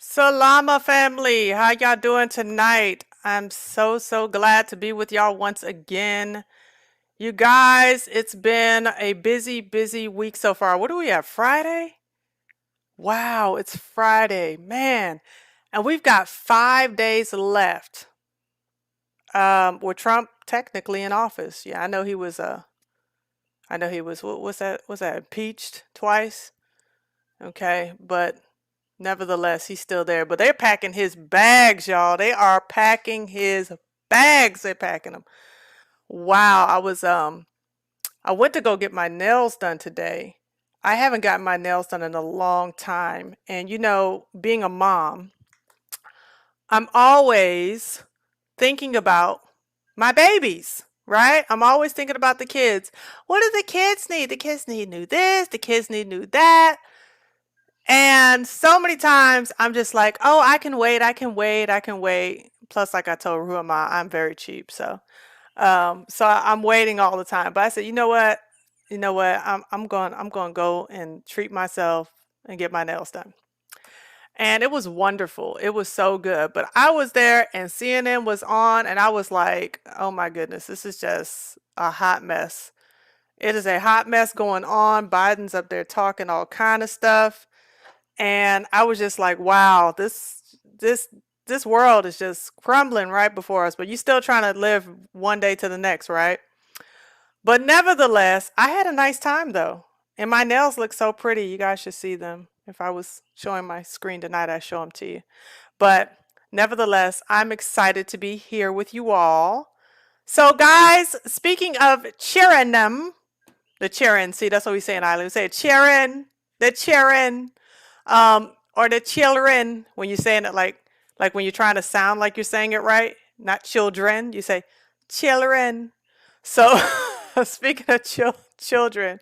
Salama family, how y'all doing tonight? I'm so glad to be with y'all once again. You guys, it's been a busy week so far. What do we have? Friday? Wow, it's Friday, man. And we've got 5 days left. With Trump technically in office. Yeah, I know he was what's that, impeached twice? Okay, but nevertheless, he's still there. But they're packing his bags, y'all. They are packing his bags. They're packing them. Wow. I went to go get my nails done today. I haven't gotten my nails done in a long time. And being a mom, I'm always thinking about my babies, right? I'm always thinking about the kids. What do the kids need? The kids need new this, the kids need new that. And so many times I'm just like, oh, I can wait, I can wait, I can wait. Plus, like I told, who am I? I'm very cheap. So I'm waiting all the time. But I said, you know what? I'm going to go and treat myself and get my nails done. And it was wonderful. It was so good. But I was there and CNN was on and I was like, oh my goodness, this is just a hot mess. It is a hot mess going on. Biden's up there talking all kind of stuff. And I was just like, wow, this world is just crumbling right before us, but you still trying to live one day to the next, right? But nevertheless, I had a nice time though. And my nails look so pretty. You guys should see them. If I was showing my screen tonight, I'd show them to you. But nevertheless, I'm excited to be here with you all. So guys, speaking of cheering them, the cheering, see, that's what we say in Ireland. We say cheering, the cheering, or the children when you're saying it like when you're trying to sound like you're saying it right, not children, you say children. So speaking of children,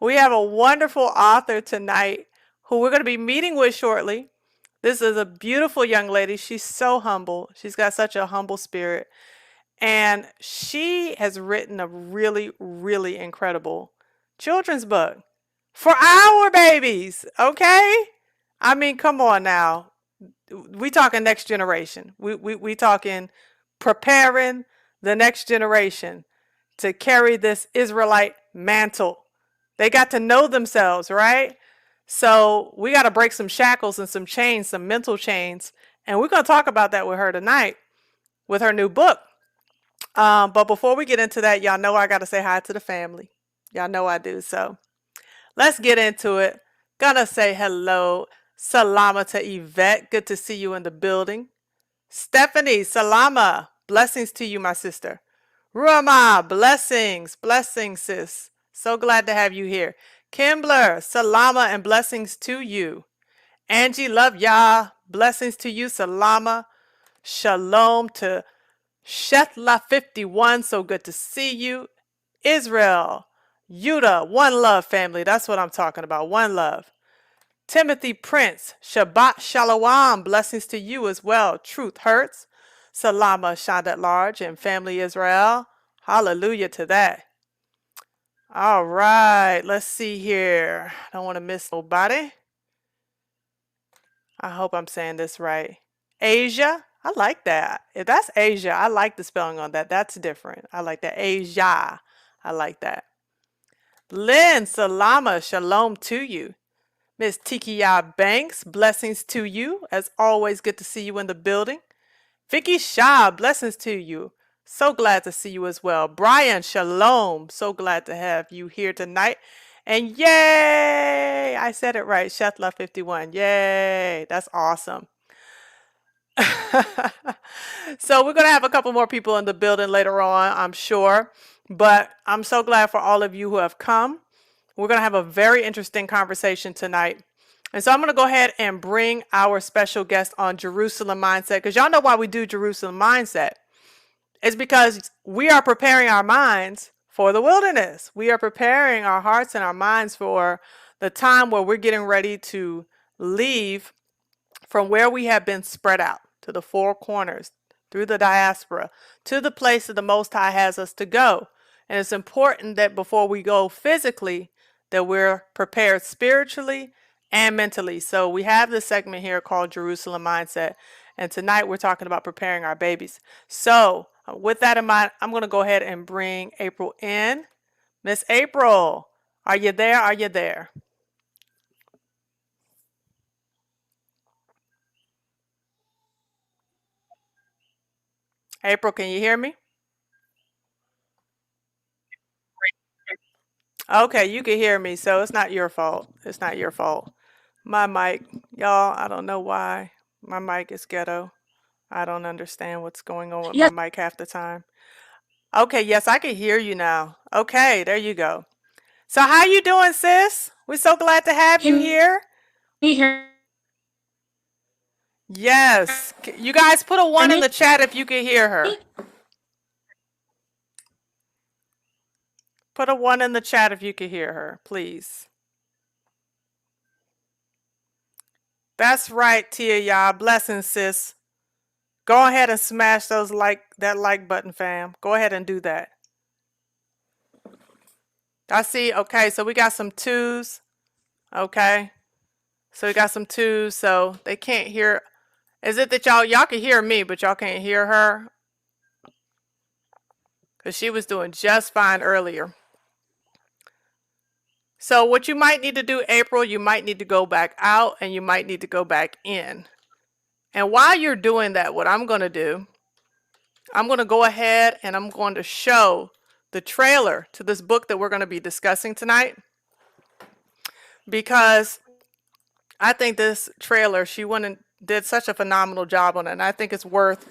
we have a wonderful author tonight who we're going to be meeting with shortly. This is a beautiful young lady. She's so humble. She's got such a humble spirit. And she has written a really incredible children's book for our babies, okay? I mean, come on now. We talking next generation. We talking preparing the next generation to carry this Israelite mantle. They got to know themselves, right? So we got to break some shackles and some chains, some mental chains. And we're going to talk about that with her tonight with her new book. But before we get into that, y'all know I got to say hi to the family. Y'all know I do. So let's get into it. Gonna say hello. Salama to Yvette. Good to see you in the building. Stephanie, salama. Blessings to you, my sister. Ruama, blessings. Blessings, sis. So glad to have you here. Kimbler, salama and blessings to you. Angie, love ya. Blessings to you, salama. Shalom to Shetla 51, so good to see you. Israel, Yuda, one love family. That's what I'm talking about. One love. Timothy Prince, Shabbat Shalom. Blessings to you as well. Truth hurts. Salama Shad at large and family Israel. Hallelujah to that. All right, let's see here. I don't want to miss nobody. I hope I'm saying this right. Asia, I like that. If that's Asia, I like the spelling on that. That's different. I like that. Asia, I like that. Lynn, salama, shalom to you. Miss Tikiya Banks, blessings to you. As always, good to see you in the building. Vicky Shah, blessings to you. So glad to see you as well. Brian, shalom. So glad to have you here tonight. And yay! I said it right. Shetla 51. Yay! That's awesome. So we're going to have a couple more people in the building later on, I'm sure. But I'm so glad for all of you who have come. We're going to have a very interesting conversation tonight. And so I'm going to go ahead and bring our special guest on Jerusalem Mindset, because y'all know why we do Jerusalem Mindset. It's because we are preparing our minds for the wilderness. We are preparing our hearts and our minds for the time where we're getting ready to leave from where we have been spread out to the four corners, through the diaspora, to the place that the Most High has us to go. And it's important that before we go physically, that we're prepared spiritually and mentally. So we have this segment here called Jerusalem Mindset. And tonight we're talking about preparing our babies. So with that in mind, I'm going to go ahead and bring April in. Miss April, are you there? Are you there? April, can you hear me? Okay, you can hear me, so it's not your fault. It's not your fault. My mic, y'all, I don't know why. My mic is ghetto. I don't understand what's going on with my Yes, mic half the time. Okay, yes, I can hear you now. Okay, there you go. So how you doing, sis? We're so glad to have you can here. you hear Yes. You guys put a one in me? the chat if you can hear her. Put a one in the chat if you can hear her, please. That's right, Tia, y'all. Blessings, sis. Go ahead and smash that like button, fam. Go ahead and do that. I see. Okay, so we got some twos. Okay. So we got some twos, so they can't hear. Is it that y'all can hear me, but y'all can't hear her? Because she was doing just fine earlier. So what you might need to do, April, you might need to go back out and you might need to go back in. And while you're doing that, what I'm going to do, I'm going to go ahead and I'm going to show the trailer to this book that we're going to be discussing tonight, because I think this trailer, she went and did such a phenomenal job on it. And I think it's worth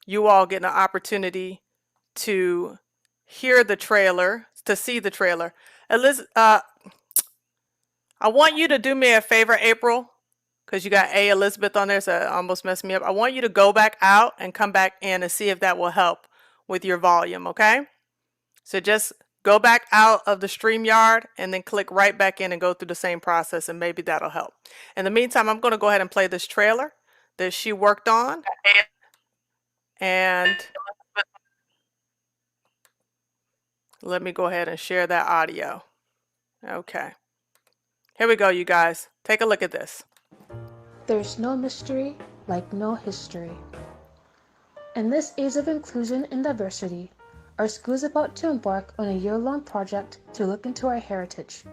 you all getting an opportunity to hear the trailer, to see the trailer. I want you to do me a favor, April, because you got A Elizabeth on there, so it almost messed me up. I want you to go back out and come back in and see if that will help with your volume, okay? So just go back out of the StreamYard and then click right back in and go through the same process, and maybe that'll help. In the meantime, I'm going to go ahead and play this trailer that she worked on. And let me go ahead and share that audio. Okay. Here we go, you guys. Take a look at this. There's no mystery like no history. In this age of inclusion and diversity, our school is about to embark on a year-long project to look into our heritage.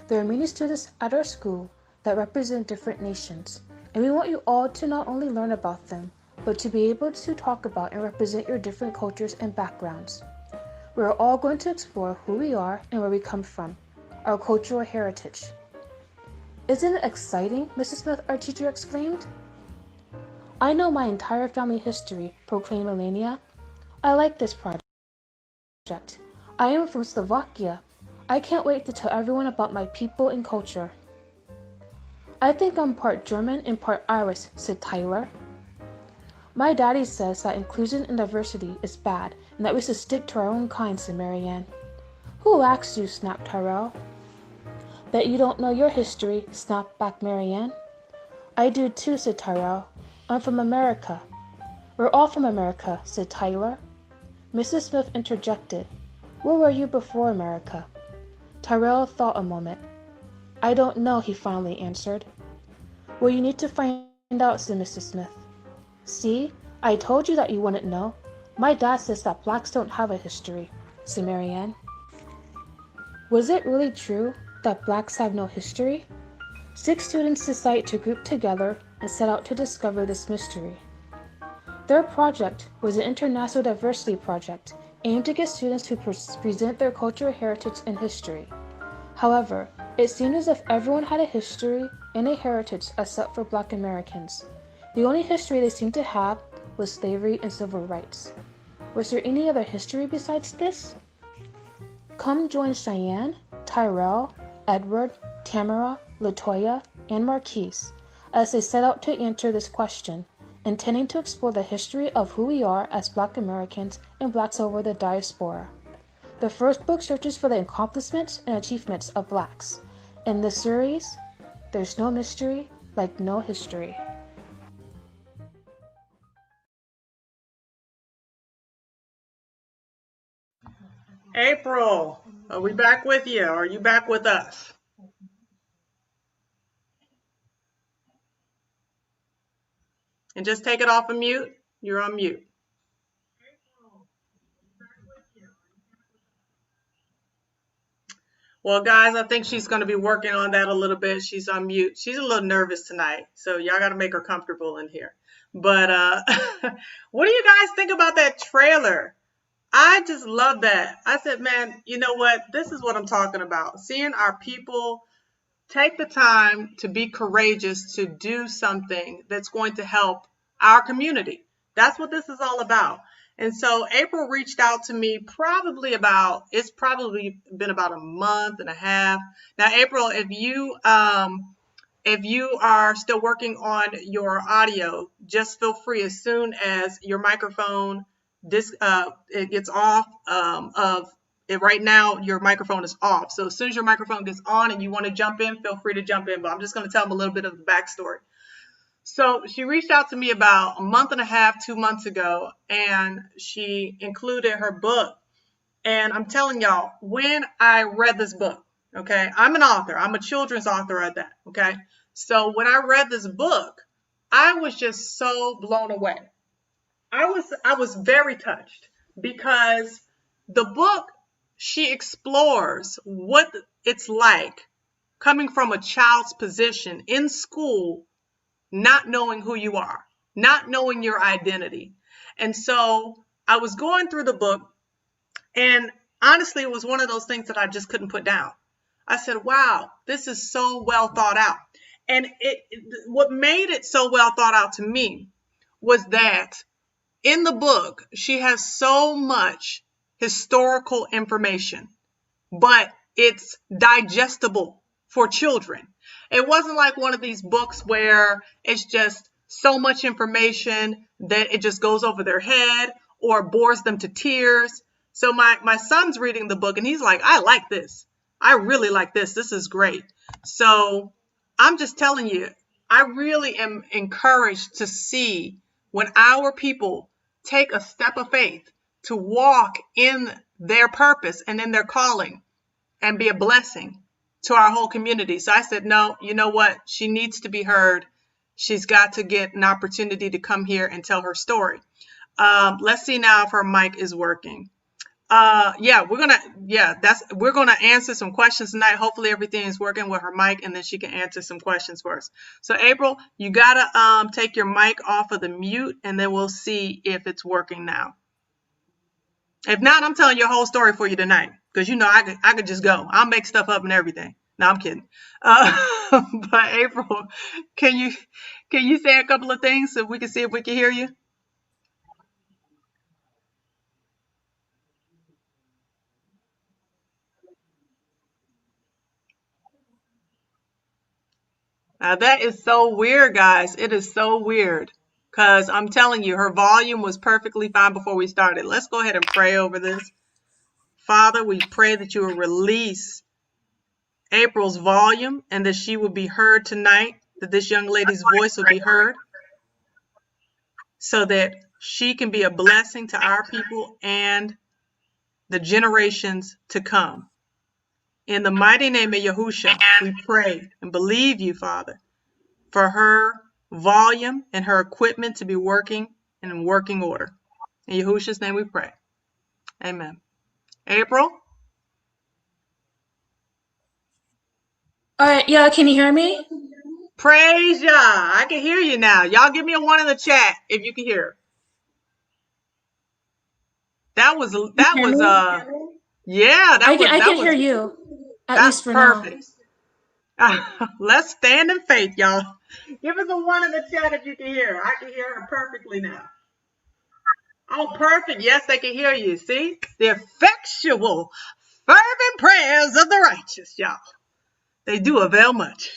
There are many students at our school that represent different nations, and we want you all to not only learn about them, but to be able to talk about and represent your different cultures and backgrounds. We are all going to explore who we are and where we come from, our cultural heritage. Isn't it exciting, Mrs. Smith, our teacher exclaimed. I know my entire family history, proclaimed Melania. I like this project. I am from Slovakia. I can't wait to tell everyone about my people and culture. I think I'm part German and part Irish, said Tyler. My daddy says that inclusion and diversity is bad and that we should stick to our own kind, said Marianne. Who asked you? Snapped Tyrell. Bet you don't know your history, snapped back Marianne. I do too, said Tyrell. I'm from America. We're all from America, said Tyler. Mrs. Smith interjected. Where were you before America? Tyrell thought a moment. I don't know, he finally answered. Well, you need to find out, said Mrs. Smith. See, I told you that you wouldn't know. My dad says that blacks don't have a history, said Marianne. Was it really true that blacks have no history? 6 students decided to group together and set out to discover this mystery. Their project was an international diversity project aimed to get students to present their cultural heritage and history. However, it seemed as if everyone had a history and a heritage except for Black Americans. The only history they seemed to have was slavery and civil rights. Was there any other history besides this? Come join Cheyenne, Tyrell, Edward, Tamara, Latoya, and Marquise as they set out to answer this question, intending to explore the history of who we are as Black Americans and Blacks over the diaspora. The first book searches for the accomplishments and achievements of Blacks. In this series, there's no mystery like no history. April, are we back with you? Or are you back with us? And just take it off of mute. You're on mute. Well, guys, I think she's going to be working on that a little bit. She's on mute. She's a little nervous tonight, so y'all got to make her comfortable in here. But what do you guys think about that trailer? I just love that. I said, man, you know what? This is what I'm talking about. Seeing our people take the time to be courageous to do something that's going to help our community. That's what this is all about. And so April reached out to me it's probably been about a month and a half. Now, April, if you are still working on your audio, just feel free as soon as your microphone it gets off of it. Right now, your microphone is off. So as soon as your microphone gets on and you want to jump in, feel free to jump in. But I'm just going to tell them a little bit of the backstory. So she reached out to me about a month and a half, 2 months ago, and she included her book. And I'm telling y'all, when I read this book, okay, I'm an author. I'm a children's author at that, okay? So when I read this book, I was just so blown away. I was very touched because the book, she explores what it's like coming from a child's position in school, not knowing who you are, not knowing your identity. And so I was going through the book, and honestly, it was one of those things that I just couldn't put down. I said, wow, this is so well thought out. And what made it so well thought out to me was that in the book, she has so much historical information, but it's digestible for children. It wasn't like one of these books where it's just so much information that it just goes over their head or bores them to tears. So my son's reading the book and he's like, I like this. I really like this. This is great. So I'm just telling you, I really am encouraged to see when our people take a step of faith to walk in their purpose and in their calling and be a blessing to our whole community. So I said, no, you know what? She needs to be heard. She's got to get an opportunity to come here and tell her story. Let's see now if her mic is working. We're gonna answer some questions tonight. Hopefully everything is working with her mic, and then she can answer some questions for us. So April, you gotta take your mic off of the mute, and then we'll see if it's working now. If not, I'm telling your whole story for you tonight, because you know I could just go. I'll make stuff up and everything. No, I'm kidding. But April, can you say a couple of things so we can see if we can hear you? That is so weird, guys. It is so weird. Because I'm telling you, her volume was perfectly fine before we started. Let's go ahead and pray over this. Father, we pray that you will release April's volume and that she will be heard tonight, that this young lady's voice will be heard, so that she can be a blessing to our people and the generations to come. In the mighty name of Yahusha, we pray and believe you, Father, for her volume and her equipment to be working and in working order. In Yahusha's name we pray. Amen. April? All right, yeah, can you hear me? Praise Yah. I can hear you now. Y'all give me a 1 in the chat if you can hear. That was yeah, I can hear you, at that's least for now. perfect. Let's stand in faith, y'all. Give us a 1 in the chat if you can hear. I can hear her perfectly now. Oh, perfect. Yes, they can hear you. See? The effectual, fervent prayers of the righteous, y'all. They do avail much.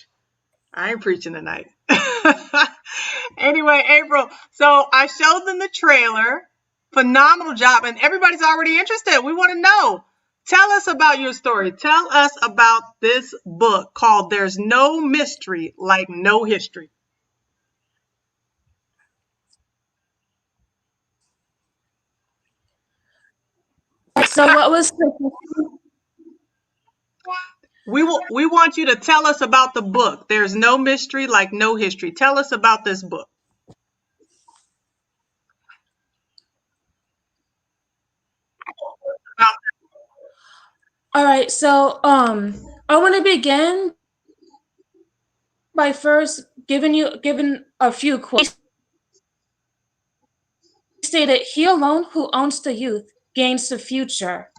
I ain't preaching tonight. Anyway, April, so I showed them the trailer. Phenomenal job. And everybody's already interested. We want to know. Tell us about your story. Tell us about this book called There's No Mystery Like No History. So what was We want you to tell us about the book. There's no mystery like no history. Tell us about this book. All right, so I want to begin by first giving a few quotes. He stated, "He alone who owns the youth gains the future."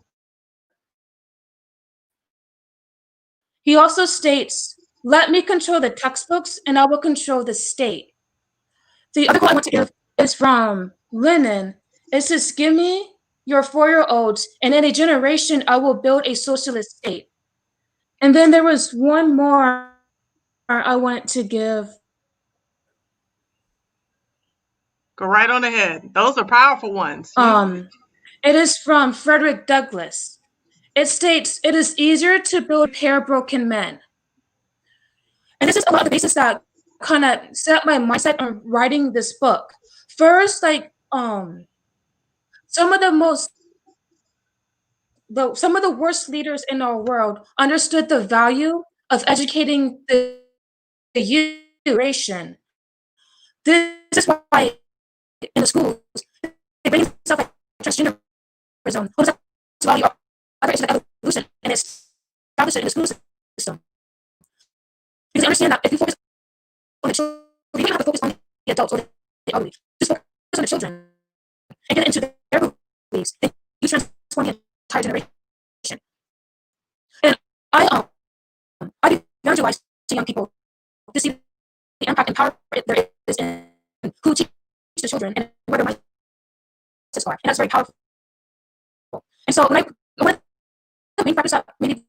He also states, "Let me control the textbooks and I will control the state." The other quote I want to give is from Lenin. It says, "Give me your 4-year-olds, and in a generation I will build a socialist state." And then there was one more I want to give. Go right on ahead. Those are powerful ones. It is from Frederick Douglass. It states, "It is easier to build repair broken men." And this is a lot of the basis that kind of set up my mindset on writing this book. First, like some of the most some of the worst leaders in our world understood the value of educating the youth generation. This is why in the schools they bring stuff like transgenderism, homosexuality, or other issues like evolution, and establish it in the school system. Because they understand that if you focus on the children, you don't have to focus on the adults or the elderly. Just focus on the children and get into their beliefs. Then you transform the entire generation. And I evangelize to young people to see the impact and power there is in who teach the children and where their mindsets are. And that's very powerful. And so when one of the main factors that made me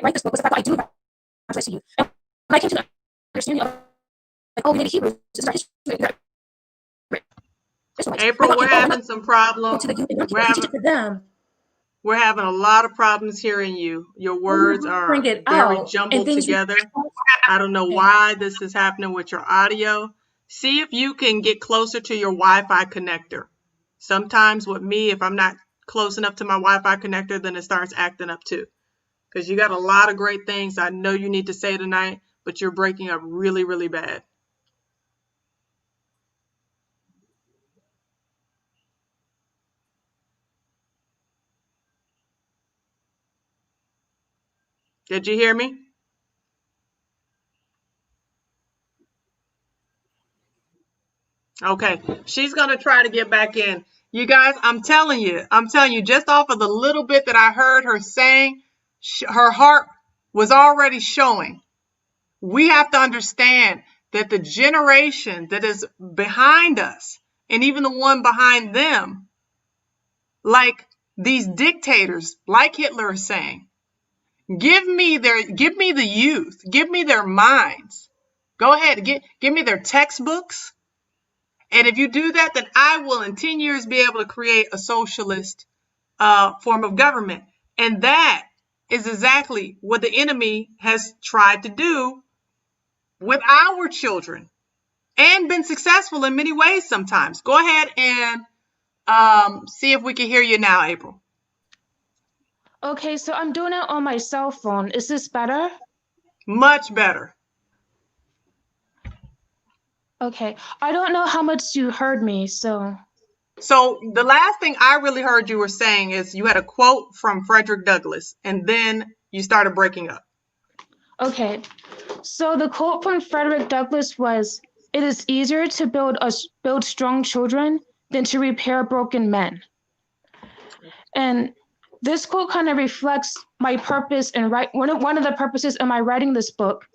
write this book was the fact that I do evangelize to you. And when I came to the understanding of like, oh, we need Hebrews, this is our history. April, we're having some problems. We're having a lot of problems hearing you. Your words are very jumbled together. I don't know why this is happening with your audio. See if you can get closer to your Wi-Fi connector. Sometimes with me, if I'm not close enough to my Wi-Fi connector, then it starts acting up too. Because you got a lot of great things I know you need to say tonight, but you're breaking up really, really bad. Did you hear me? Okay, she's going to try to get back in. You guys, I'm telling you, just off of the little bit that I heard her saying, her heart was already showing. We have to understand that the generation that is behind us, and even the one behind them, like these dictators, like Hitler is saying, give me the youth, give me their minds. Go ahead, give me their textbooks. And if you do that, then I will in 10 years be able to create a socialist form of government. And that is exactly what the enemy has tried to do with our children and been successful in many ways sometimes. Go ahead and see if we can hear you now, April. Okay, so I'm doing it on my cell phone. Is this better? Much better. Okay, I don't know how much you heard me, so. So the last thing I really heard you were saying is you had a quote from Frederick Douglass, and then you started breaking up. Okay, so the quote from Frederick Douglass was, "It is easier to build strong children than to repair broken men." And this quote kind of reflects my purpose and one of the purposes of my writing this book.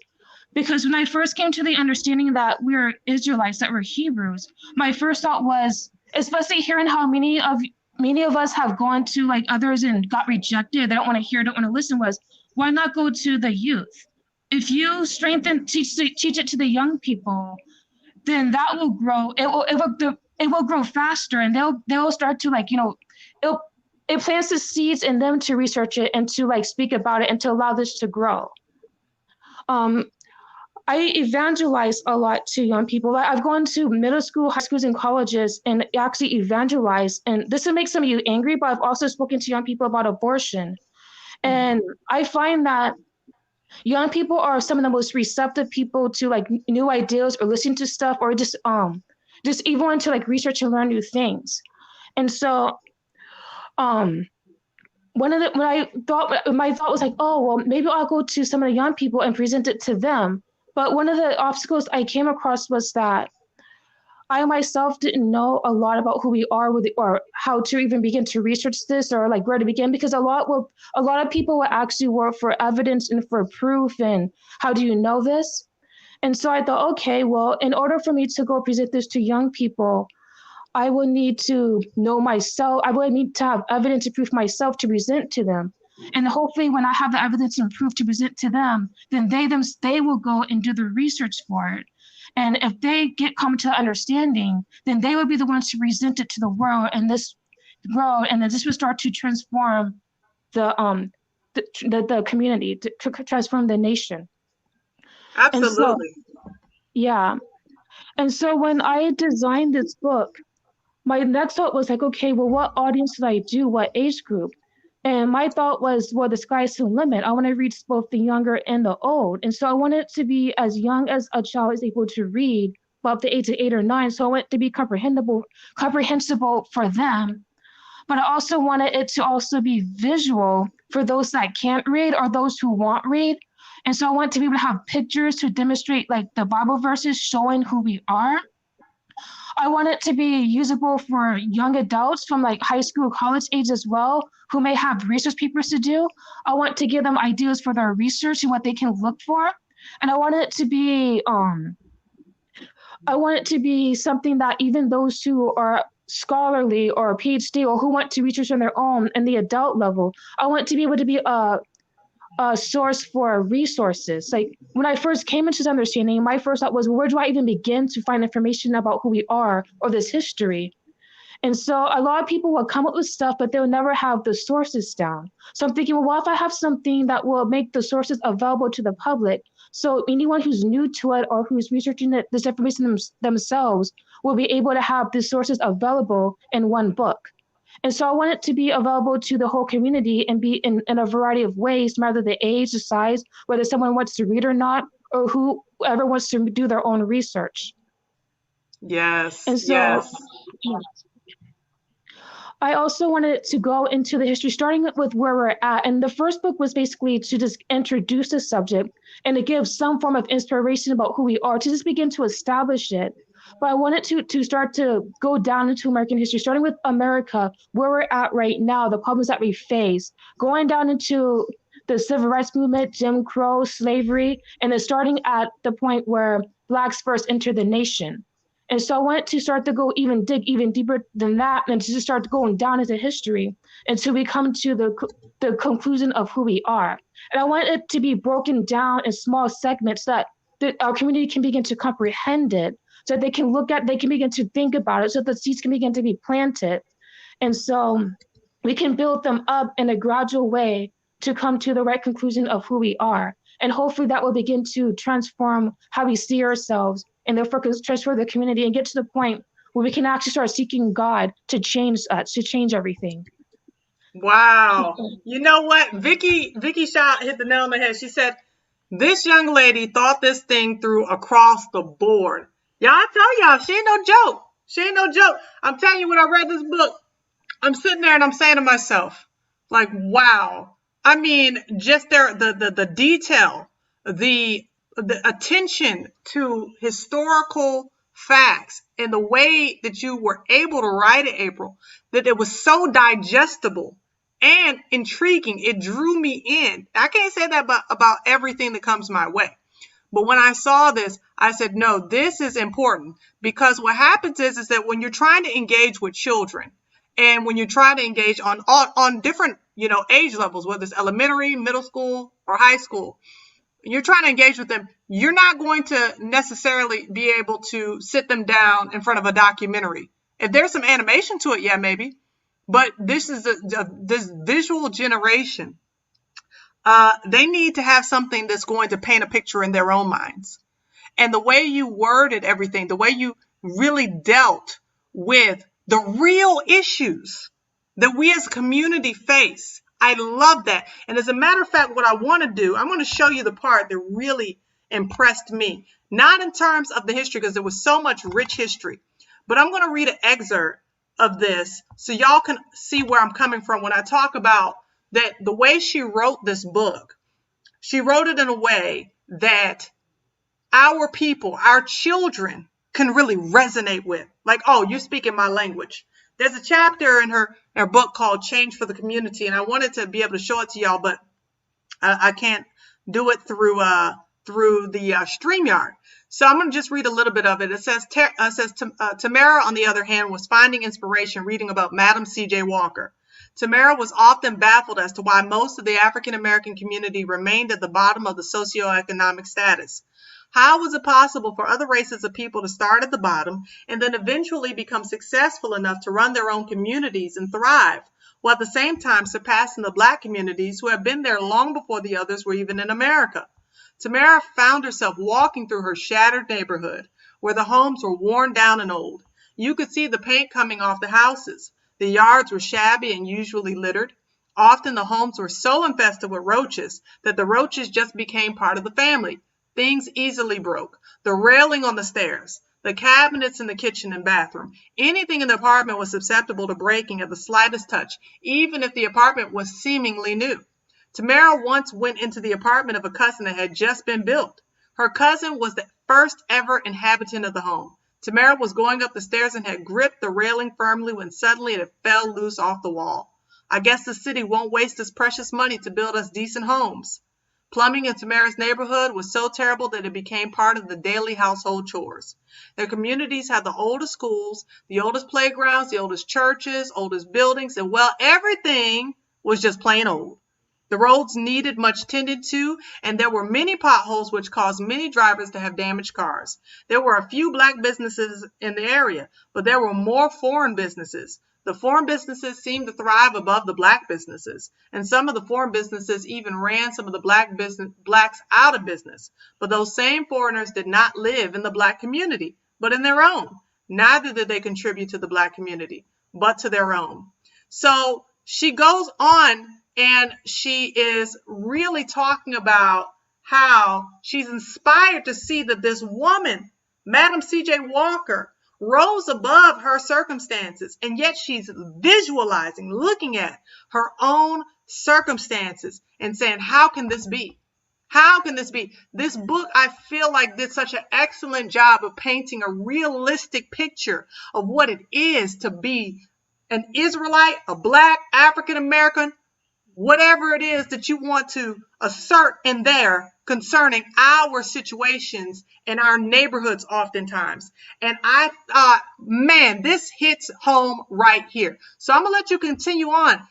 Because when I first came to the understanding that we're Israelites, that we're Hebrews, my first thought was, especially hearing how many of us have gone to like others and got rejected, they don't want to hear, don't want to listen, was why not go to the youth? If you teach it to the young people, then that will grow. It will grow faster, and they'll start to it plants the seeds in them to research it and to like speak about it and to allow this to grow. Um, I evangelize a lot to young people. I've gone to middle school, high schools, and colleges and actually evangelize. And this will make some of you angry, but I've also spoken to young people about abortion. And I find that young people are some of the most receptive people to like new ideas or listening to stuff or just even want to like research and learn new things. And so my thought was like, oh well, maybe I'll go to some of the young people and present it to them. But one of the obstacles I came across was that I myself didn't know a lot about who we are with or how to even begin to research this or like where to begin because a lot of people will actually work for evidence and for proof and how do you know this? And so I thought, okay, well, in order for me to go present this to young people, I will need to know myself. I will need to have evidence and proof myself to present to them. And hopefully, when I have the evidence and proof to present to them, then they will go and do the research for it. And if they come to understanding, then they will be the ones to present it to the world, and then this will start to transform the the community, to transform the nation. And so, Absolutely. yeah. And so when I designed this book, my next thought was like, okay, well, what audience should I do? What age group? And my thought was, well, the sky's the limit. I want to reach both the younger and the old. And so I want it to be as young as a child is able to read, but up to age of 8 or 9. So I want it to be comprehensible for them. But I also wanted it to also be visual for those that can't read or those who won't read. And so I want to be able to have pictures to demonstrate like the Bible verses showing who we are. I want it to be usable for young adults from like high school, college age as well, who may have research papers to do. I want to give them ideas for their research and what they can look for. And I want it to be something that even those who are scholarly or PhD or who want to research on their own in the adult level, I want to be able to be a source for resources. Like when I first came into this understanding, my first thought was, where do I even begin to find information about who we are or this history? And so a lot of people will come up with stuff, but they'll never have the sources down. So I'm thinking, well, what if I have something that will make the sources available to the public? So anyone who's new to it or who's researching this information themselves will be able to have the sources available in one book. And so I want it to be available to the whole community and be in a variety of ways, no matter the age, the size, whether someone wants to read or not, or whoever wants to do their own research. Yes, And so yes. I also wanted to go into the history, starting with where we're at. And the first book was basically to just introduce the subject and to give some form of inspiration about who we are, to just begin to establish it. But I wanted to start to go down into American history, starting with America, where we're at right now, the problems that we face, going down into the civil rights movement, Jim Crow, slavery, and then starting at the point where Blacks first entered the nation. And so I wanted to start to dig even deeper than that, and to just start going down into history until we come to the conclusion of who we are. And I want it to be broken down in small segments that our community can begin to comprehend it, so that they can begin to think about it, so that the seeds can begin to be planted. And so we can build them up in a gradual way to come to the right conclusion of who we are. And hopefully that will begin to transform how we see ourselves and therefore transform the community and get to the point where we can actually start seeking God to change us, to change everything. Wow. You know what? Vicky Shaw hit the nail on the head. She said, this young lady thought this thing through across the board. Y'all, I tell y'all, she ain't no joke. She ain't no joke. I'm telling you, when I read this book, I'm sitting there and I'm saying to myself, like, wow. I mean, just the detail, the attention to historical facts and the way that you were able to write it, April, that it was so digestible and intriguing. It drew me in. I can't say that about everything that comes my way. But when I saw this, I said, no, this is important, because what happens is that when you're trying to engage with children, and when you're trying to engage on different, age levels, whether it's elementary, middle school, or high school, you're trying to engage with them, you're not going to necessarily be able to sit them down in front of a documentary. If there's some animation to it, yeah, maybe. But this is this visual generation. They need to have something that's going to paint a picture in their own minds. And the way you worded everything, the way you really dealt with the real issues that we as a community face, I love that. And as a matter of fact, what I want to do, I want to show you the part that really impressed me. Not in terms of the history, because there was so much rich history, but I'm going to read an excerpt of this so y'all can see where I'm coming from when I talk about that the way she wrote this book, she wrote it in a way that our people, our children, can really resonate with. Like, oh, you're speaking my language. There's a chapter in her book called Change for the Community, and I wanted to be able to show it to y'all, but I can't do it through the StreamYard. So I'm going to just read a little bit of it. It says, Tamara, on the other hand, was finding inspiration reading about Madam C.J. Walker. Tamara was often baffled as to why most of the African American community remained at the bottom of the socioeconomic status. How was it possible for other races of people to start at the bottom and then eventually become successful enough to run their own communities and thrive, while at the same time surpassing the Black communities who have been there long before the others were even in America? Tamara found herself walking through her shattered neighborhood, where the homes were worn down and old. You could see the paint coming off the houses. The yards were shabby and usually littered. Often the homes were so infested with roaches that the roaches just became part of the family. Things easily broke. The railing on the stairs, the cabinets in the kitchen and bathroom. Anything in the apartment was susceptible to breaking at the slightest touch, even if the apartment was seemingly new. Tamara once went into the apartment of a cousin that had just been built. Her cousin was the first ever inhabitant of the home. Tamara was going up the stairs and had gripped the railing firmly when suddenly it fell loose off the wall. I guess the city won't waste its precious money to build us decent homes. Plumbing in Tamara's neighborhood was so terrible that it became part of the daily household chores. Their communities had the oldest schools, the oldest playgrounds, the oldest churches, oldest buildings, and well, everything was just plain old. The roads needed much tended to, and there were many potholes which caused many drivers to have damaged cars. There were a few Black businesses in the area, but there were more foreign businesses. The foreign businesses seemed to thrive above the Black businesses, and some of the foreign businesses even ran some of the Blacks out of business. But those same foreigners did not live in the Black community, but in their own. Neither did they contribute to the Black community, but to their own. So she goes on and she is really talking about how she's inspired to see that this woman, Madam C.J. Walker, rose above her circumstances, and yet she's visualizing, looking at her own circumstances and saying, how can this be? How can this be? This book, I feel like, did such an excellent job of painting a realistic picture of what it is to be an Israelite, a Black, African American, whatever it is that you want to assert in there concerning our situations in our neighborhoods oftentimes. And I thought, man, this hits home right here. So I'm going to let you continue on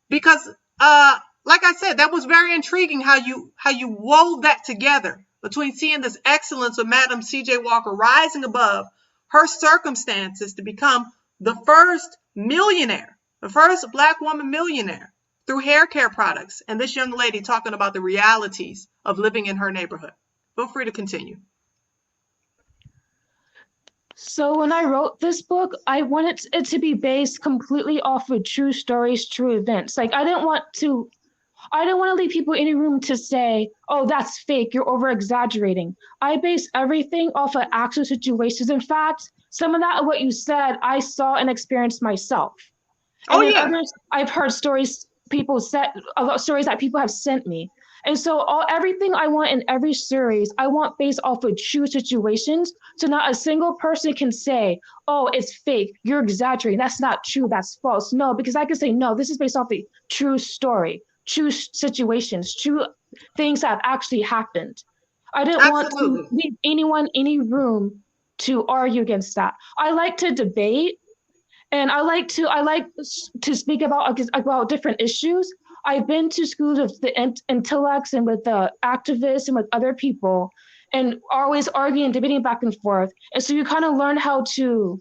because, like I said, that was very intriguing how you wove that together between seeing this excellence of Madam C.J. Walker rising above her circumstances to become the first millionaire, the first Black woman millionaire, through hair care products, and this young lady talking about the realities of living in her neighborhood. Feel free to continue. So when I wrote this book, I wanted it to be based completely off of true stories, true events. Like I didn't want to leave people any room to say, oh, that's fake, you're over exaggerating. I base everything off of actual situations. In fact, some of that of what you said, I saw and experienced myself. And then others, I've heard stories stories that people have sent me. And so everything I want in every series, I want based off of true situations. So not a single person can say, oh, it's fake, you're exaggerating, that's not true, that's false. No, because I can say, no, this is based off a true story, true situations, true things that have actually happened. I didn't want to leave anyone any room to argue against that. I like to debate. And I like to speak about different issues. I've been to schools with the intellects and with the activists and with other people, and always arguing, debating back and forth. And so you kind of learn how to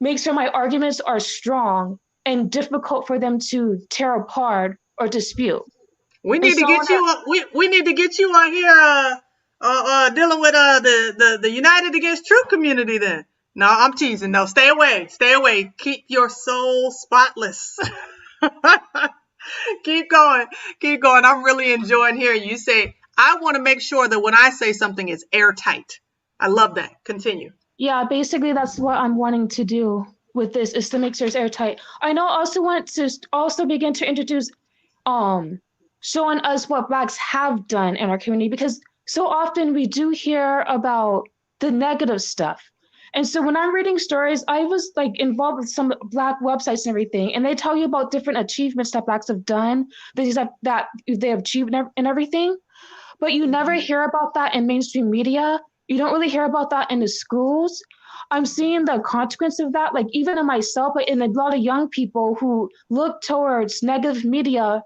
make sure my arguments are strong and difficult for them to tear apart or dispute. We need to get you. We need to get you on here, dealing with the United Against Truth community. Then. No, I'm teasing. No, stay away. Stay away. Keep your soul spotless. Keep going. Keep going. I'm really enjoying hearing you say, I want to make sure that when I say something, it's airtight. I love that. Continue. Yeah, basically that's what I'm wanting to do with this, is to make sure it's airtight. I know I also want to also begin to introduce um showing us what blacks have done in our community, because so often we do hear about the negative stuff. And so when I'm reading stories, I was like involved with some black websites and everything, and they tell you about different achievements that blacks have done, that they have achieved and everything, but you never Mhm. hear about that in mainstream media. You don't really hear about that in the schools. I'm seeing the consequence of that, like even in myself, but in a lot of young people who look towards negative media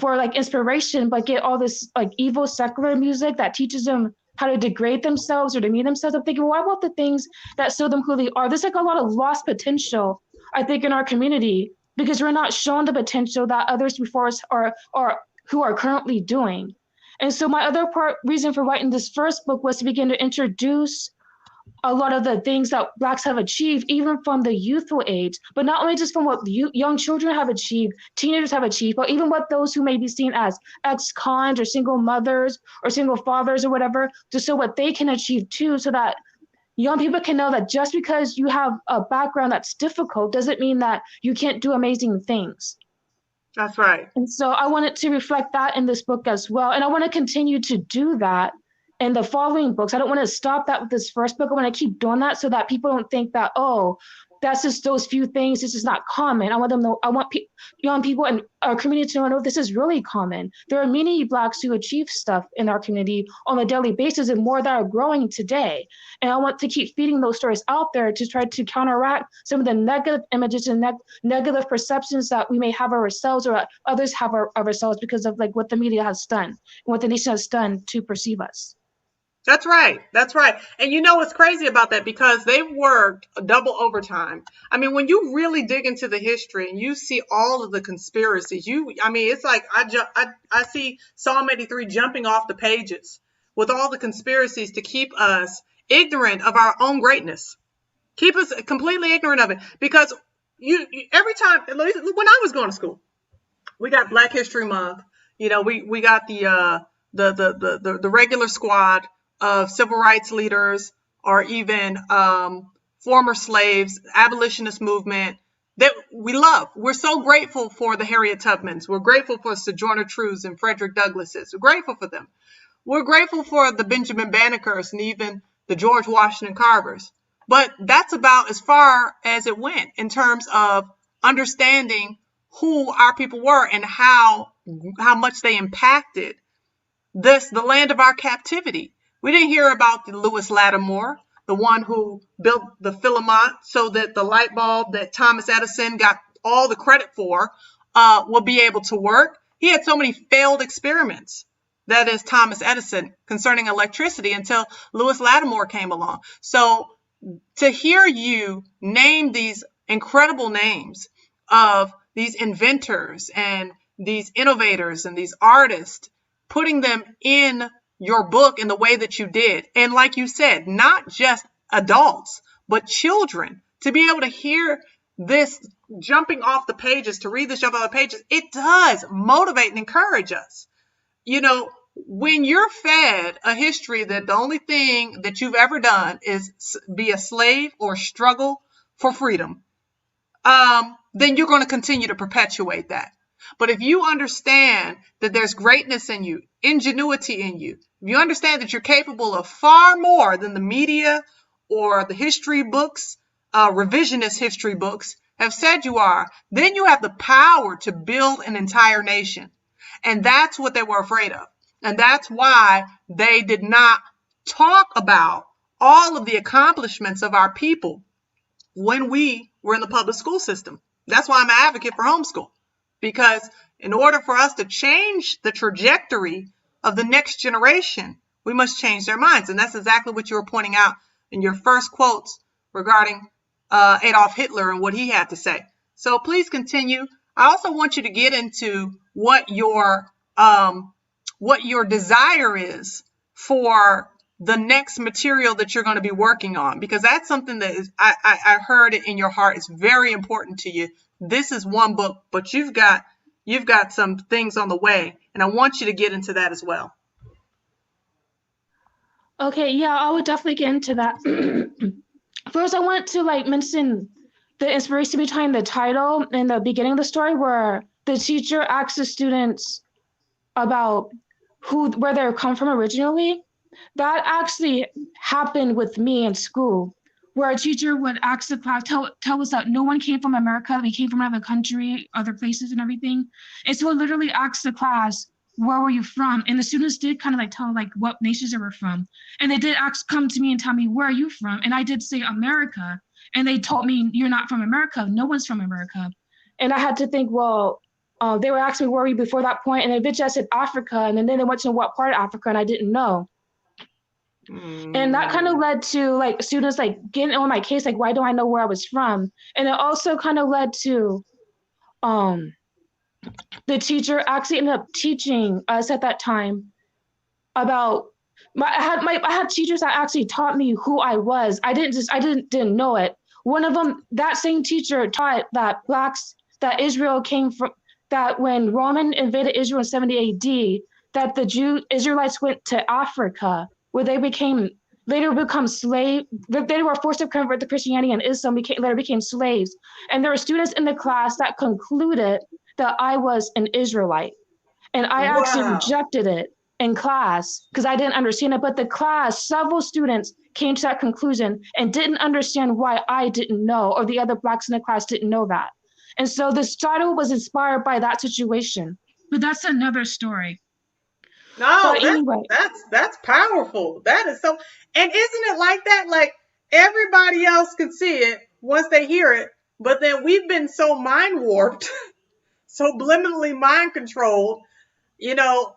for like inspiration, but get all this like evil secular music that teaches them how to degrade themselves or demean themselves. I'm thinking, what about the things that show them who they are? There's like a lot of lost potential, I think, in our community because we're not shown the potential that others before us are who are currently doing. And so my other reason for writing this first book was to begin to introduce a lot of the things that blacks have achieved, even from the youthful age, but not only just from what young children have achieved, teenagers have achieved, but even what those who may be seen as ex-cons or single mothers or single fathers or whatever, to show what they can achieve too, so that young people can know that just because you have a background that's difficult doesn't mean that you can't do amazing things. That's right. And so I wanted to reflect that in this book as well. And I want to continue to do that in the following books. I don't want to stop that with this first book. I want to keep doing that so that people don't think that, oh, that's just those few things. This is not common. I want them to know, I want young people in our community to know this is really common. There are many blacks who achieve stuff in our community on a daily basis and more that are growing today. And I want to keep feeding those stories out there to try to counteract some of the negative images and negative perceptions that we may have of ourselves or others have of ourselves because of like what the media has done and what the nation has done to perceive us. That's right. That's right. And you know what's crazy about that? Because they've worked double overtime. I mean, when you really dig into the history and you see all of the conspiracies, I mean, it's like I see Psalm 83 jumping off the pages with all the conspiracies to keep us ignorant of our own greatness, keep us completely ignorant of it. Because every time, when I was going to school, we got Black History Month. You know, we got the regular squad of civil rights leaders or even former slaves, abolitionist movement that we love. We're so grateful for the Harriet Tubmans. We're grateful for Sojourner Truths and Frederick Douglasses. We're grateful for them. We're grateful for the Benjamin Bannekers and even the George Washington Carvers. But that's about as far as it went in terms of understanding who our people were and how much they impacted the land of our captivity. We didn't hear about the Lewis Lattimore, the one who built the filament so that the light bulb that Thomas Edison got all the credit for will be able to work. He had so many failed experiments, that is Thomas Edison, concerning electricity until Lewis Lattimore came along. So to hear you name these incredible names of these inventors and these innovators and these artists, putting them in your book in the way that you did. And like you said, not just adults, but children, to be able to hear this jumping off the pages, to read this jump off the pages, it does motivate and encourage us. You know, when you're fed a history that the only thing that you've ever done is be a slave or struggle for freedom, then you're going to continue to perpetuate that. But if you understand that there's greatness in you, ingenuity in you, if you understand that you're capable of far more than the media or the history books, revisionist history books have said you are, then you have the power to build an entire nation. And that's what they were afraid of. And that's why they did not talk about all of the accomplishments of our people when we were in the public school system. That's why I'm an advocate for homeschool. Because in order for us to change the trajectory of the next generation, we must change their minds. And that's exactly what you were pointing out in your first quotes regarding Adolf Hitler and what he had to say. So please continue. I also want you to get into what your desire is for the next material that you're going to be working on, because that's something that is, I heard it in your heart. It's very important to you. This is one book, but you've got some things on the way, and I want you to get into that as well. Okay, yeah, I would definitely get into that. First, I want to like mention the inspiration behind the title in the beginning of the story, where the teacher asks the students about where they come from originally, that actually happened with me in school, where a teacher would ask the class, tell us that no one came from America, we came from another country, other places and everything. And so it literally asked the class, where were you from? And the students did kind of like tell like what nations they were from. And they did come to me and tell me, where are you from? And I did say America. And they told me, you're not from America. No one's from America. And I had to think, well, they were asking me where were you before that point, and eventually I said Africa, and then they went to what part of Africa, and I didn't know. And that kind of led to like students like getting on my case, like why don't I know where I was from? And it also kind of led to the teacher actually ended up teaching us at that time about I had teachers that actually taught me who I was. I didn't know it. One of them, that same teacher taught that that Israel came from, that when Roman invaded Israel in 70 AD, that the Israelites went to Africa, where they later become slaves. They were forced to convert to Christianity and Islam, later became slaves. And there were students in the class that concluded that I was an Israelite. And I actually rejected it in class because I didn't understand it. But the class, several students came to that conclusion and didn't understand why I didn't know, or the other Blacks in the class didn't know that. And so this title was inspired by that situation. But that's another story. No, anyway. That's powerful. That is so, and isn't it like that? Like everybody else can see it once they hear it, but then we've been so mind warped, so subliminally mind controlled, you know.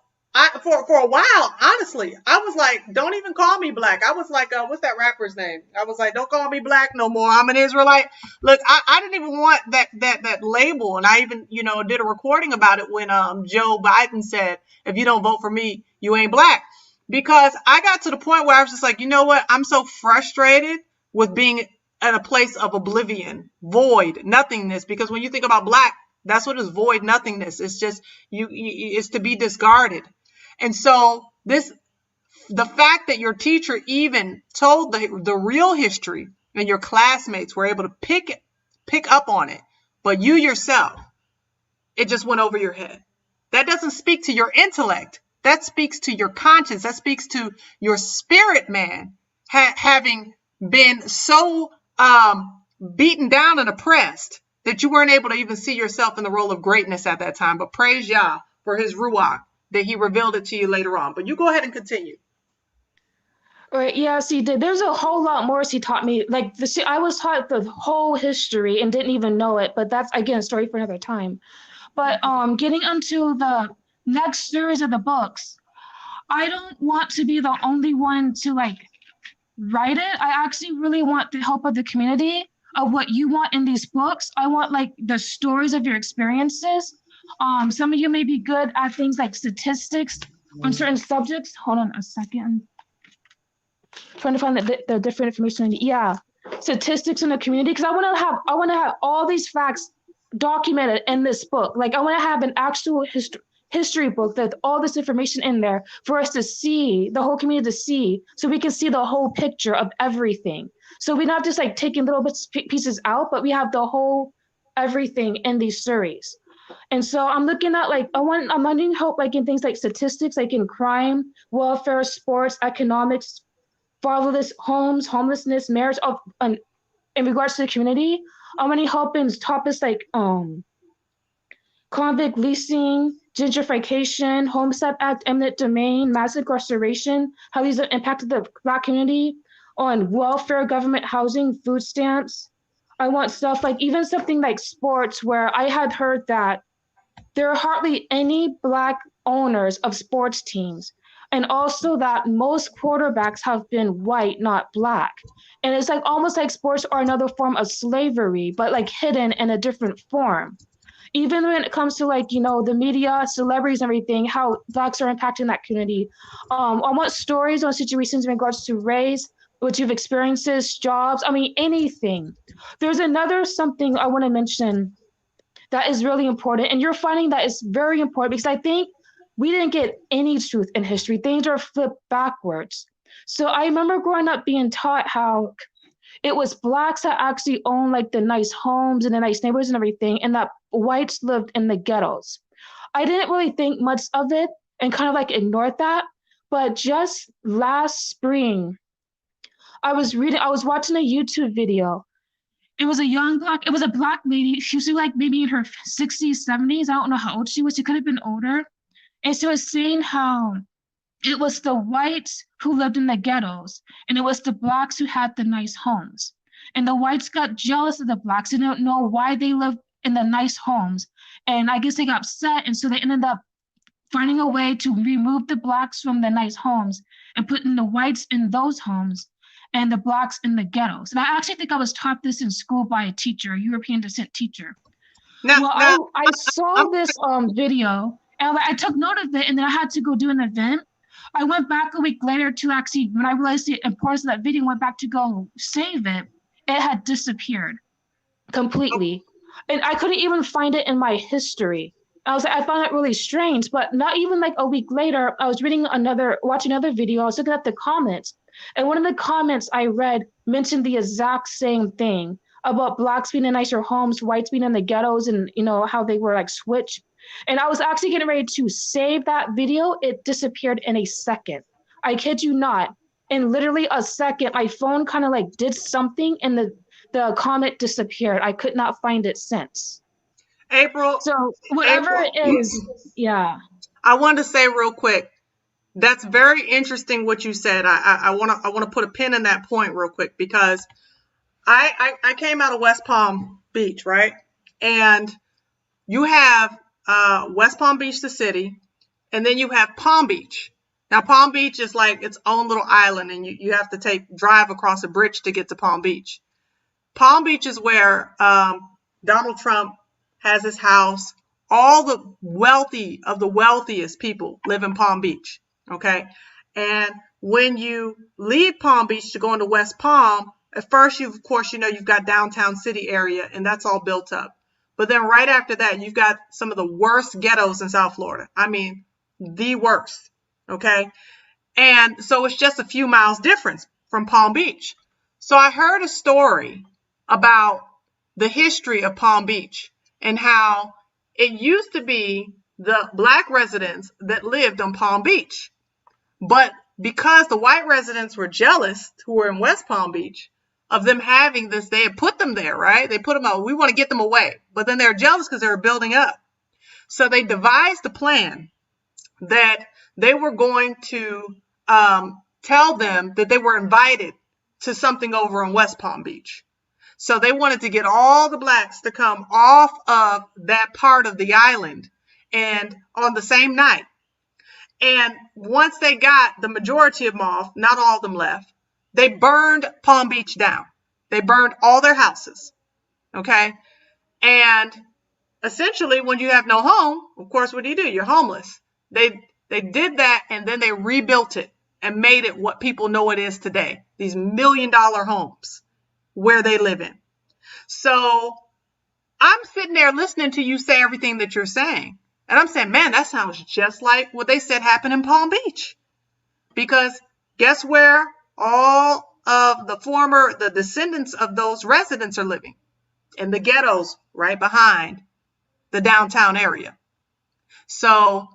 For a while, honestly, I was like, don't even call me Black. I was like, what's that rapper's name? I was like, don't call me Black no more. I'm an Israelite. Look, I didn't even want that label. And I even, did a recording about it when Joe Biden said, if you don't vote for me, you ain't Black. Because I got to the point where I was just like, you know what? I'm so frustrated with being at a place of oblivion, void, nothingness. Because when you think about Black, that's what is void, nothingness. It's just, it's to be discarded. And so the fact that your teacher even told the real history and your classmates were able to pick up on it, but you yourself, it just went over your head. That doesn't speak to your intellect. That speaks to your conscience. That speaks to your spirit, man, having been so beaten down and oppressed that you weren't able to even see yourself in the role of greatness at that time. But praise Yah for his Ruach, that he revealed it to you later on. But you go ahead and continue. Right. Yes, he did. There's a whole lot more he taught me. Like I was taught the whole history and didn't even know it. But that's, again, a story for another time. But getting into the next series of the books, I don't want to be the only one to write it. I actually really want the help of the community of what you want in these books. I want the stories of your experiences. Some of you may be good at things like statistics on certain subjects. Hold on a second. Trying to find the different information. Yeah, statistics in the community, because I want to have all these facts documented in this book. I want to have an actual history book with all this information in there for us to see, the whole community to see, so we can see the whole picture of everything. So we're not just taking little pieces out, but we have the whole everything in these series. And so I'm looking at I'm wanting help in things like statistics, in crime, welfare, sports, economics, fatherless homes, homelessness, marriage, in regards to the community. I'm wanting help in topics like convict leasing, gentrification, Homestead Act, eminent domain, mass incarceration, how these have impacted the Black community, on welfare, government housing, food stamps. I want stuff even something like sports, where I had heard that there are hardly any Black owners of sports teams. And also that most quarterbacks have been white, not Black. And it's almost like sports are another form of slavery, but hidden in a different form. Even when it comes to the media, celebrities, and everything, how Blacks are impacting that community. I want stories on situations in regards to race, what you've experienced, jobs, anything. There's another something I want to mention that is really important. And you're finding that is very important, because I think we didn't get any truth in history. Things are flipped backwards. So I remember growing up being taught how it was blacks that actually owned like the nice homes and the nice neighborhoods and everything, and that whites lived in the ghettos. I didn't really think much of it and kind of like ignored that. But just last spring, I was watching a YouTube video. It was a black lady. She was like maybe in her 60s, 70s. I don't know how old she was. She could have been older. And she was saying how it was the whites who lived in the ghettos, and it was the blacks who had the nice homes. And the whites got jealous of the blacks. They didn't know why they lived in the nice homes. And I guess they got upset. And so they ended up finding a way to remove the blacks from the nice homes and putting the whites in those homes and the blacks in the ghettos. And I actually think I was taught this in school by a teacher, a European descent teacher. Now, Well, now, I saw I'm this video and I took note of it, and then I had to go do an event. I went back a week later to actually, when I realized the importance of that video, went back to go save it. It had disappeared completely. And I couldn't even find it in my history. I found it really strange, but not even like a week later, I was watching another video. I was looking at the comments, and one of the comments I read mentioned the exact same thing about blacks being in nicer homes, whites being in the ghettos, and how they were like switched. And I was actually getting ready to save that video. It disappeared in a second. I kid you not. In literally a second, my phone kind of like did something, and the comment disappeared. I could not find it since. April. So whatever April. it is, yeah. I wanted to say real quick. That's very interesting what you said. I want to put a pin in that point real quick, because I came out of West Palm Beach, right? And you have West Palm Beach, the city, and then you have Palm Beach. Now, Palm Beach is like its own little island, and you have to drive across a bridge to get to Palm Beach. Palm Beach is where Donald Trump has his house. All the wealthiest people live in Palm Beach, okay? And when you leave Palm Beach to go into West Palm, at first, you've got downtown city area, and that's all built up. But then right after that, you've got some of the worst ghettos in South Florida. I mean, the worst, okay? And so it's just a few miles difference from Palm Beach. So I heard a story about the history of Palm Beach and how it used to be the black residents that lived on Palm Beach. But because the white residents were jealous, who were in West Palm Beach, of them having this, they had put them there, right? They put them out. We want to get them away. But then they're jealous because they were building up. So they devised a plan that they were going to tell them that they were invited to something over in West Palm Beach. So they wanted to get all the blacks to come off of that part of the island and on the same night. And once they got the majority of them off, not all of them left, they burned Palm Beach down. They burned all their houses. Okay. And essentially, when you have no home, of course, what do? You're homeless. They did that, and then they rebuilt it and made it what people know it is today. These $1 million homes where they live in. So I'm sitting there listening to you say everything that you're saying. And I'm saying, man, that sounds just like what they said happened in Palm Beach. Because guess where all of the descendants of those residents are living? In the ghettos right behind the downtown area. So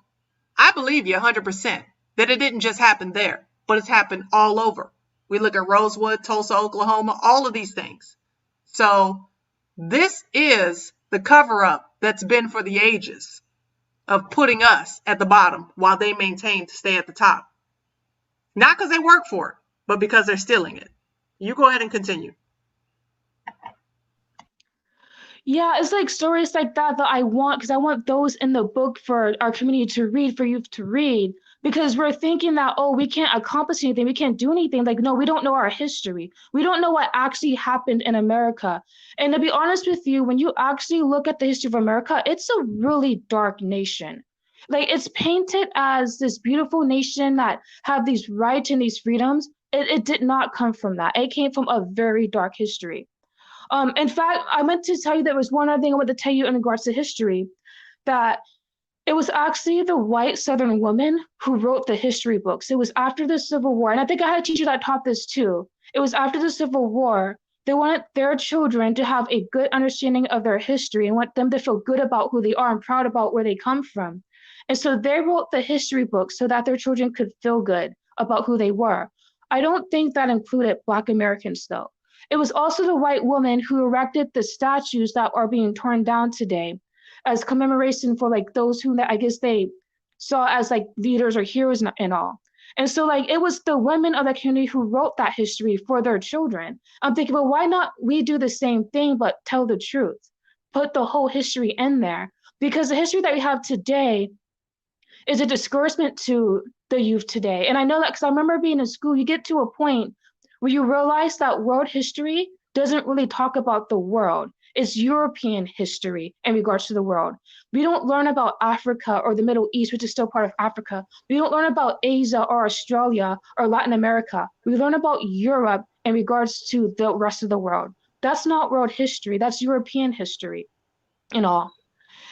I believe you 100% that it didn't just happen there, but it's happened all over. We look at Rosewood, Tulsa, Oklahoma, all of these things. So this is the cover-up that's been for the ages of putting us at the bottom while they maintain to stay at the top. Not because they work for it, but because they're stealing it. You go ahead and continue. Yeah, it's like stories like that I want, because I want those in the book for our community to read, for youth to read, because we're thinking that, oh, we can't accomplish anything, we can't do anything. Like, no, we don't know our history. We don't know what actually happened in America. And to be honest with you, when you actually look at the history of America, it's a really dark nation. Like, it's painted as this beautiful nation that have these rights and these freedoms. It did not come from that. It came from a very dark history. In fact, I meant to tell you there was one other thing I want to tell you in regards to history, that it was actually the white Southern woman who wrote the history books. It was after the Civil War, and I think I had a teacher that taught this too. It was after the Civil War They want their children to have a good understanding of their history and want them to feel good about who they are and proud about where they come from. And so they wrote the history book so that their children could feel good about who they were. I don't think that included Black Americans, though. It was also the white woman who erected the statues that are being torn down today as commemoration for like those who I guess they saw as like leaders or heroes and all. And so like it was the women of the community who wrote that history for their children. I'm thinking, well, why not we do the same thing but tell the truth? Put the whole history in there. Because the history that we have today is a discouragement to the youth today. And I know that because I remember being in school, you get to a point where you realize that world history doesn't really talk about the world. It's European history in regards to the world. We don't learn about Africa or the Middle East, which is still part of Africa. We don't learn about Asia or Australia or Latin America. We learn about Europe in regards to the rest of the world. That's not world history. That's European history and all.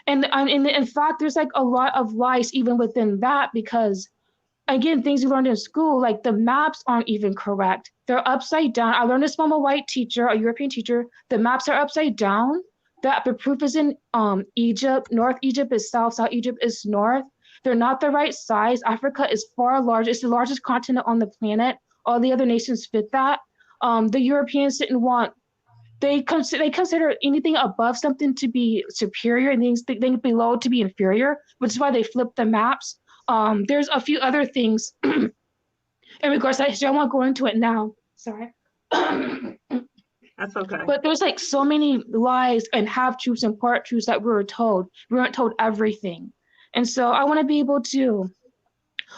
And in fact, there's like a lot of lies even within that because again, things you learned in school, like the maps aren't even correct. They're upside down. I learned this from a white teacher, a European teacher. The maps are upside down. The proof is in Egypt. North Egypt is south. South Egypt is north. They're not the right size. Africa is far larger. It's the largest continent on the planet. All the other nations fit that. The Europeans didn't want. They consider anything above something to be superior and things below to be inferior, which is why they flipped the maps. There's a few other things in regards to history. I won't go into it now. Sorry. That's okay. But there's like so many lies and half truths and part truths that we were told. We weren't told everything. And so I want to be able to,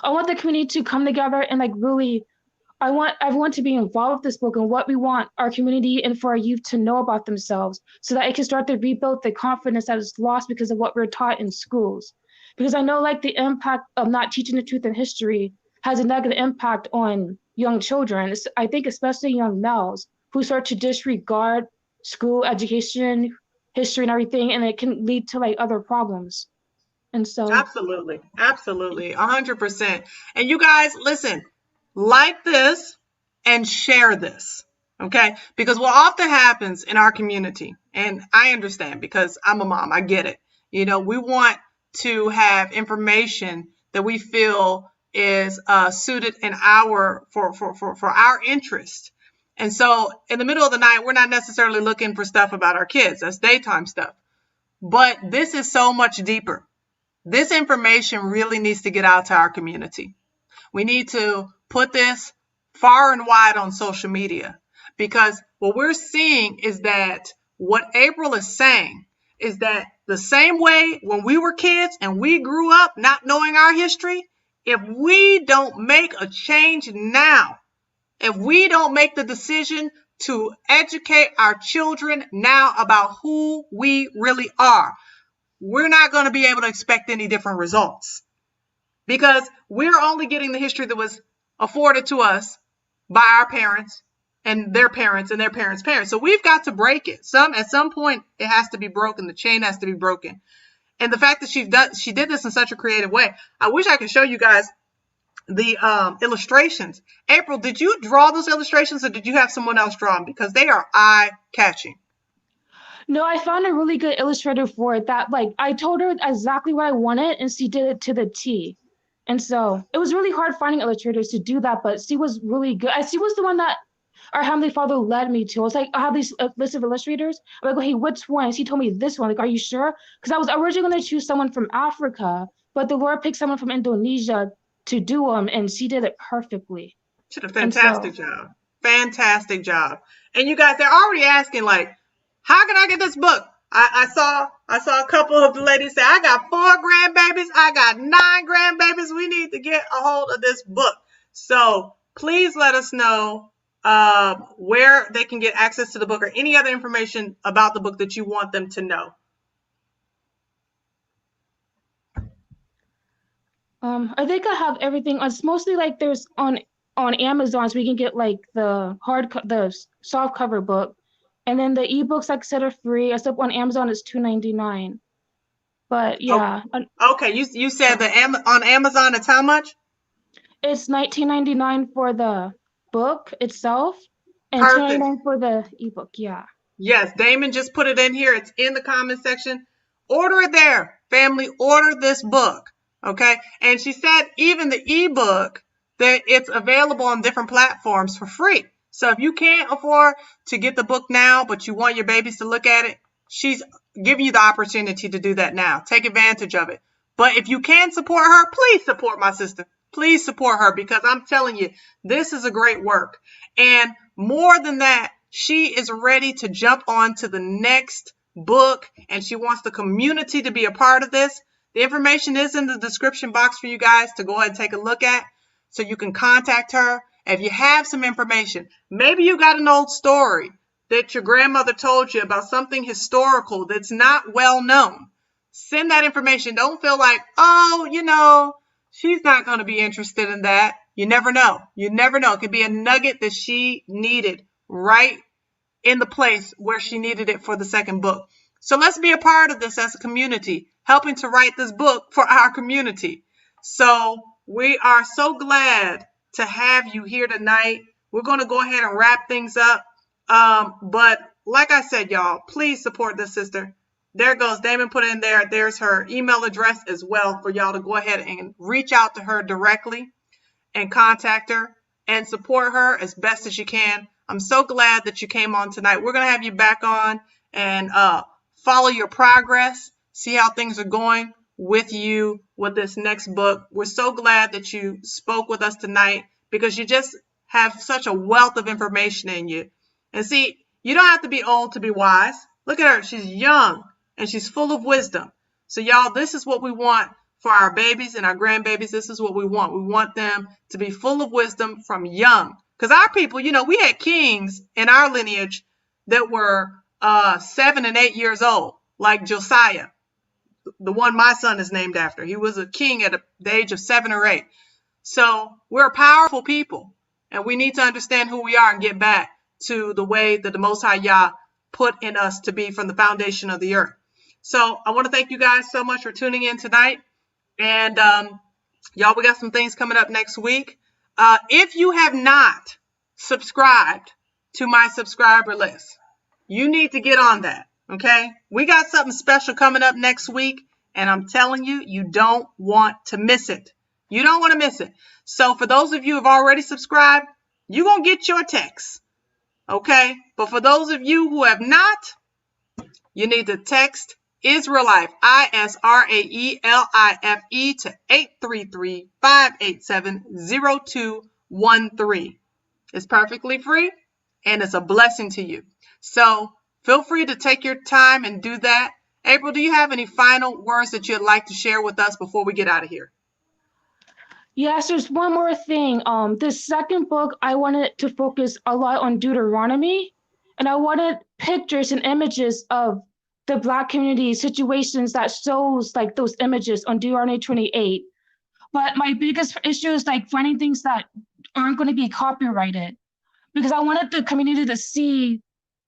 I want the community to come together and like really, I want everyone to be involved with this book and what we want our community and for our youth to know about themselves so that it can start to rebuild the confidence that is lost because of what we're taught in schools. Because I know like the impact of not teaching the truth in history has a negative impact on young children. I think especially young males who start to disregard school education, history and everything, and it can lead to like other problems. And so Absolutely. Absolutely. 100%. And you guys, listen, like this and share this. Okay. Because what often happens in our community, and I understand because I'm a mom, I get it. We want to have information that we feel is suited in for our interest. And so in the middle of the night, we're not necessarily looking for stuff about our kids. That's daytime stuff. But this is so much deeper. This information really needs to get out to our community. We need to put this far and wide on social media because what we're seeing is that what April is saying is that the same way when we were kids and we grew up not knowing our history, if we don't make a change now, if we don't make the decision to educate our children now about who we really are, we're not going to be able to expect any different results because we're only getting the history that was afforded to us by our parents and their parents and their parents' parents. So we've got to break it. At some point, it has to be broken. The chain has to be broken. And the fact that she did this in such a creative way, I wish I could show you guys the illustrations. April, did you draw those illustrations or did you have someone else draw them? Because they are eye-catching. no, I found a really good illustrator for it that like I told her exactly what I wanted and she did it to the T. And so it was really hard finding illustrators to do that, but she was really good. She was the one that our Heavenly Father led me to. I was like, I have this list of illustrators. I'm like, hey, which one? He told me this one. Like, are you sure? Because I was originally going to choose someone from Africa, but the Lord picked someone from Indonesia to do them, and she did it perfectly. She did a And fantastic so, job. Fantastic job. And you guys, they're already asking, like, how can I get this book? I saw a couple of the ladies say, I got 4 grandbabies. I got 9 grandbabies. We need to get a hold of this book. So please let us know where they can get access to the book or any other information about the book that you want them to know. I think I have everything. It's mostly like there's on Amazon, so we can get like the soft cover book, and then the ebooks, like I said, are free. Except on Amazon, it's $2.99. But yeah, Okay, you said that on Amazon it's how much? it's $19.99 for the book itself, And Perfect. 29 for the ebook, yeah. Yes, Damon just put it in here. It's in the comment section. Order it there. Family, order this book. Okay. And she said even the ebook, that it's available on different platforms for free. So if you can't afford to get the book now, but you want your babies to look at it, she's giving you the opportunity to do that now. Take advantage of it. But if you can support her, please support my sister. Please support her, because I'm telling you, this is a great work. And more than that, she is ready to jump on to the next book, and she wants the community to be a part of this. The information is in the description box for you guys to go ahead and take a look at, so you can contact her. If you have some information, maybe you got an old story that your grandmother told you about something historical that's not well known, send that information. Don't feel like, oh, she's not going to be interested in that. You never know. You never know. It could be a nugget that she needed right in the place where she needed it for the second book. So let's be a part of this as a community, helping to write this book for our community. So we are so glad to have you here tonight. We're going to go ahead and wrap things up. But like I said, y'all, please support this sister. There goes Damon put in there. There's her email address as well for y'all to go ahead and reach out to her directly and contact her and support her as best as you can. I'm so glad that you came on tonight. We're going to have you back on and follow your progress, see how things are going with you with this next book. We're so glad that you spoke with us tonight, because you just have such a wealth of information in you. And see, you don't have to be old to be wise. Look at her. She's young and she's full of wisdom. So y'all, this is what we want for our babies and our grandbabies. This is what we want. We want them to be full of wisdom from young. Because our people, we had kings in our lineage that were 7 and 8 years old, like Josiah, the one my son is named after. He was a king at the age of 7 or 8. So we're a powerful people, and we need to understand who we are and get back to the way that the Most High Yah put in us to be from the foundation of the earth. So I want to thank you guys so much for tuning in tonight. And y'all, we got some things coming up next week. If you have not subscribed to my subscriber list, you need to get on that, okay? We got something special coming up next week, and I'm telling you, you don't want to miss it. You don't want to miss it. So for those of you who have already subscribed, you're going to get your text, okay? But for those of you who have not, you need to text Israelite, ISRAELIFE, to 833-587-0213. It's perfectly free, and it's a blessing to you. So feel free to take your time and do that. April, do you have any final words that you'd like to share with us before we get out of here? Yes, there's one more thing. This second book, I wanted to focus a lot on Deuteronomy, and I wanted pictures and images of the Black community situations that shows like those images on Deuteronomy 28. But my biggest issue is like finding things that aren't going to be copyrighted, because I wanted the community to see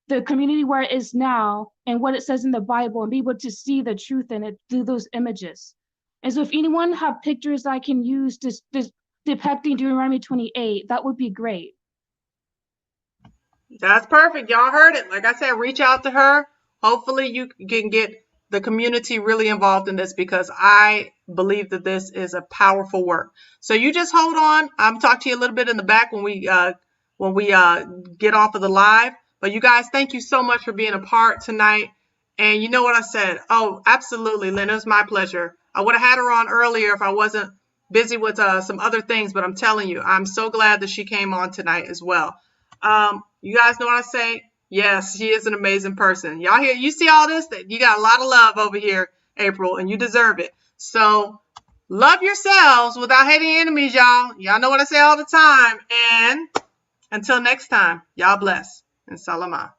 the community where it is now and what it says in the Bible, and be able to see the truth in it through those images. And so if anyone have pictures I can use this depicting Deuteronomy 28, that would be great. That's perfect. Y'all heard it. Like I said, reach out to her. Hopefully you can get the community really involved in this, because I believe that this is a powerful work. So you just hold on. I'm talking to you a little bit in the back when we get off of the live. But you guys, thank you so much for being a part tonight. And you know what I said? Oh, absolutely, Lynn. It was my pleasure. I would have had her on earlier if I wasn't busy with some other things. But I'm telling you, I'm so glad that she came on tonight as well. You guys know what I say? Yes, she is an amazing person. Y'all hear? You see all this? You got a lot of love over here, April, and you deserve it. So love yourselves without hating enemies, y'all. Y'all know what I say all the time. And until next time, y'all bless and salamah.